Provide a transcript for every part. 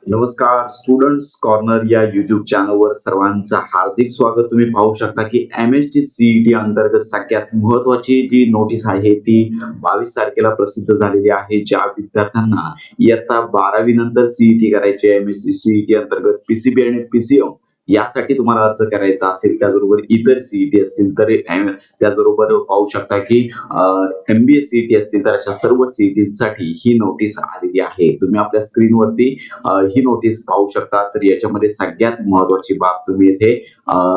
नमस्कार students corner या YouTube चॅनलवर सर्वांचं हार्दिक स्वागत। तुम्ही पाहू शकता की एमएसटी सीईटी अंतर्गत सगळ्यात महत्त्वाची जी नोटीस आहे ती 22 तारखेला प्रसिद्ध झालेली आहे। ज्या विद्यार्थ्यांना इयत्ता 12वी नंतर सीईटी करायची आहे, एमएसटी सीईटी अंतर्गत पीसीबी आणि पीसीएम यासाठी तुम्हाला अर्ज करायचा असेल, त्याचबरोबर इतर सीईटी असतील तर त्याचबरोबर पाहू शकता की एमबीए सीईटी असतील तर अशा सर्व सीईटी साठी ही नोटीस आलेली आहे। तुम्ही आपल्या स्क्रीनवरती ही नोटीस पाहू शकता। तर याच्यामध्ये सगळ्यात महत्त्वाची बाब तुम्ही इथे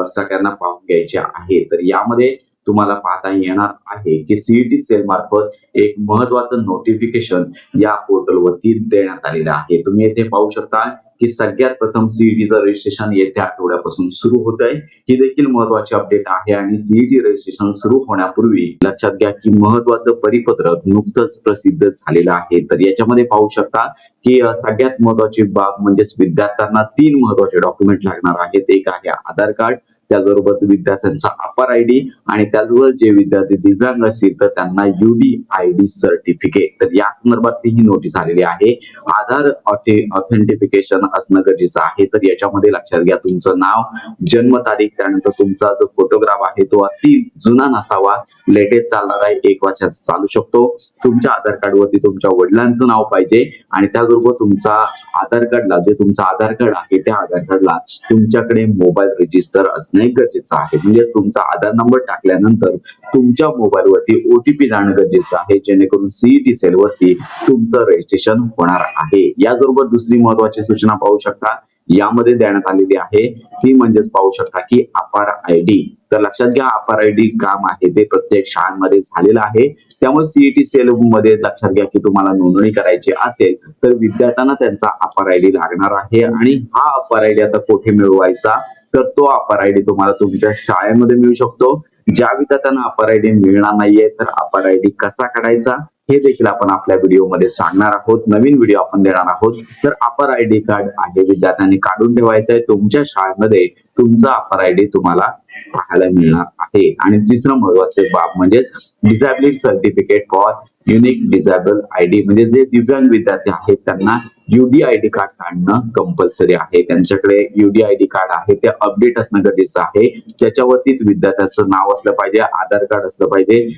सगळ्यांना पाहून घ्यायची आहे। तर यामध्ये तुम्हाला पाहता येणार आहे की सीईटी सेल मार्फत एक महत्त्वाचं नोटिफिकेशन या पोर्टलवरती देण्यात आलेलं आहे। तुम्ही इथे पाहू शकता की सगळ्यात प्रथम सीईटीचं रजिस्ट्रेशन येत्या आठवड्यापासून सुरू होत आहे। ही देखील महत्त्वाची अपडेट आहे आणि सीईटी रजिस्ट्रेशन सुरू होण्यापूर्वी लक्षात घ्या की महत्त्वाचं परिपत्रक नुकतंच प्रसिद्ध झालेलं आहे। तर याच्यामध्ये पाहू शकता की सगळ्यात महत्त्वाची बाब म्हणजेच विद्यार्थ्यांना 3 महत्त्वाचे डॉक्युमेंट लागणार आहेत। एक आहे आधार कार्ड, त्याचबरोबर विद्यार्थ्यांचा अपर आयडी आणि त्याचबरोबर जे विद्यार्थी दिव्यांग असतील तर त्यांना UDID सर्टिफिकेट। तर या संदर्भात ही नोटीस आलेली आहे। आधार ऑथेंटिफिकेशन असणं गरजेचं आहे। तर याच्यामध्ये लक्षात घ्या तुमचं नाव, जन्म तारीख, त्यानंतर तुमचा जो फोटोग्राफ आहे तो अति जुना नसावा, लेटेस्ट चालणारा 1 वर्षाचा चालू शकतो। तुमच्या आधार कार्ड वरती तुमच्या वडिलांचं नाव पाहिजे आणि त्याचबरोबर तुमचा आधार कार्डला जे तुमचं आधार कार्ड आहे त्या आधार कार्डला तुमच्याकडे मोबाईल रजिस्टर असणे गरजेचं आहे। म्हणजे तुमचा आधार नंबर टाकल्यानंतर तुमच्या मोबाईल वरती ओटीपी जाणं गरजेचं आहे, जेणेकरून सीईटी सेल वरती तुमचं रजिस्ट्रेशन होणार आहे। याचबरोबर दुसरी महत्त्वाची सूचना पाहू शकता यामध्ये देण्यात आलेली आहे ती म्हणजेच पाहू शकता की अपार आयडी। तर लक्षात घ्या अपार आयडी काम आहे ते प्रत्येक शाळांमध्ये झालेलं आहे। त्यामुळे सीईटी सेल मध्ये लक्षात घ्या की तुम्हाला नोंदणी करायची असेल तर विद्यार्थ्यांना त्यांचा अपार आयडी लागणार आहे आणि हा अपार आयडी आता कुठे मिळवायचा तर तो अपार आयडी तुम्हाला तुमच्या शाळेमध्ये मिळू शकतो। ज्या विद्यार्थ्यांना अपार आयडी मिळणार नाहीये तर अपार आयडी कसा काढायचा हे देखील आपण आपल्या व्हिडिओमध्ये सांगणार आहोत। नवीन व्हिडिओ आपण देणार आहोत। तर अपार आयडी कार्ड आहे विद्यार्थ्यांनी काढून ठेवायचं आहे। तुमच्या शाळेमध्ये तुमचा अपार आयडी तुम्हाला पाहायला मिळणार आहे। आणि तिसरं महत्त्वाचं बाब म्हणजे disability certificate for unique disable ID, म्हणजे जे दिव्यांग विद्यार्थी आहेत त्यांना UDID कार्ड काढणं कंपल्सरी आहे। त्यांच्याकडे UDID कार्ड आहे ते अपडेट असणं गरजेचं आहे। त्याच्यावरतीच विद्यार्थ्याचं नाव असलं पाहिजे, आधार कार्ड असलं पाहिजे,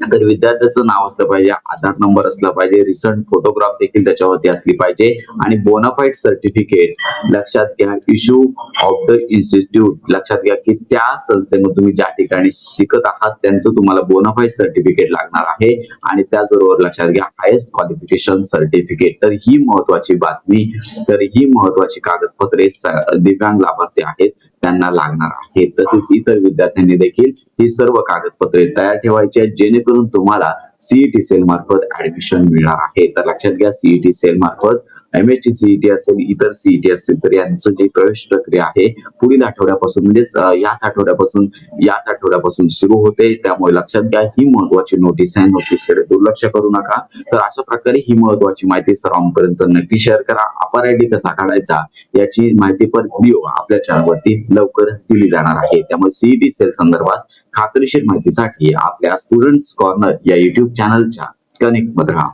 तर विद्यार्थ्याचं नाव असलं पाहिजे, आधार नंबर असला पाहिजे, रिसेंट फोटोग्राफ देखील त्याच्यावरती असली पाहिजे आणि बोनाफाईड सर्टिफिकेट लक्षात घ्या इश्यू ऑफ द इन्स्टिट्यूट। लक्षात घ्या की त्या संस्थेमध्ये तुम्ही ज्या ठिकाणी शिकत आहात त्यांचं तुम्हाला बोनाफाईड सर्टिफिकेट लागणार आहे आणि त्याचबरोबर लक्षात घ्या हायेस्ट क्वालिफिकेशन सर्टिफिकेट। तर ही महत्त्वाची बातमी, तर ही महत्त्वाची कागदपत्रे दिव्यांग लाभार्थी आहेत त्यांना लागणार आहेत। तसेच इतर विद्यार्थ्यांनी देखील ही सर्व कागदपत्रे तयार ठेवायची आहेत जेणेकरून तुम्हाला सीईटी सेल मार्फत ऍडमिशन मिळणार आहे। तर लक्षात घ्या सीईटी सेल मार्फत एमएसटी सीईटी असेल, इतर सीईटी असतील तर यांचं जी प्रवेश प्रक्रिया आहे पुढील आठवड्यापासून म्हणजेच याच आठवड्यापासून सुरू होते। त्यामुळे लक्षात घ्या ही महत्त्वाची नोटीस आहे, नोटीसकडे दुर्लक्ष करू नका। तर अशा प्रकारे ही महत्त्वाची माहिती सर्वांपर्यंत नक्की शेअर करा। अपार आयडी कसा काढायचा याची माहितीपर व्हिडिओ आपल्या चॅनलवरती लवकरच दिली जाणार आहे। त्यामुळे सीईटी सेल संदर्भात खात्रीशीर माहितीसाठी आपल्या स्टुडंट्स कॉर्नर या युट्यूब चॅनलच्या कनेक्ट मध्ये राहा।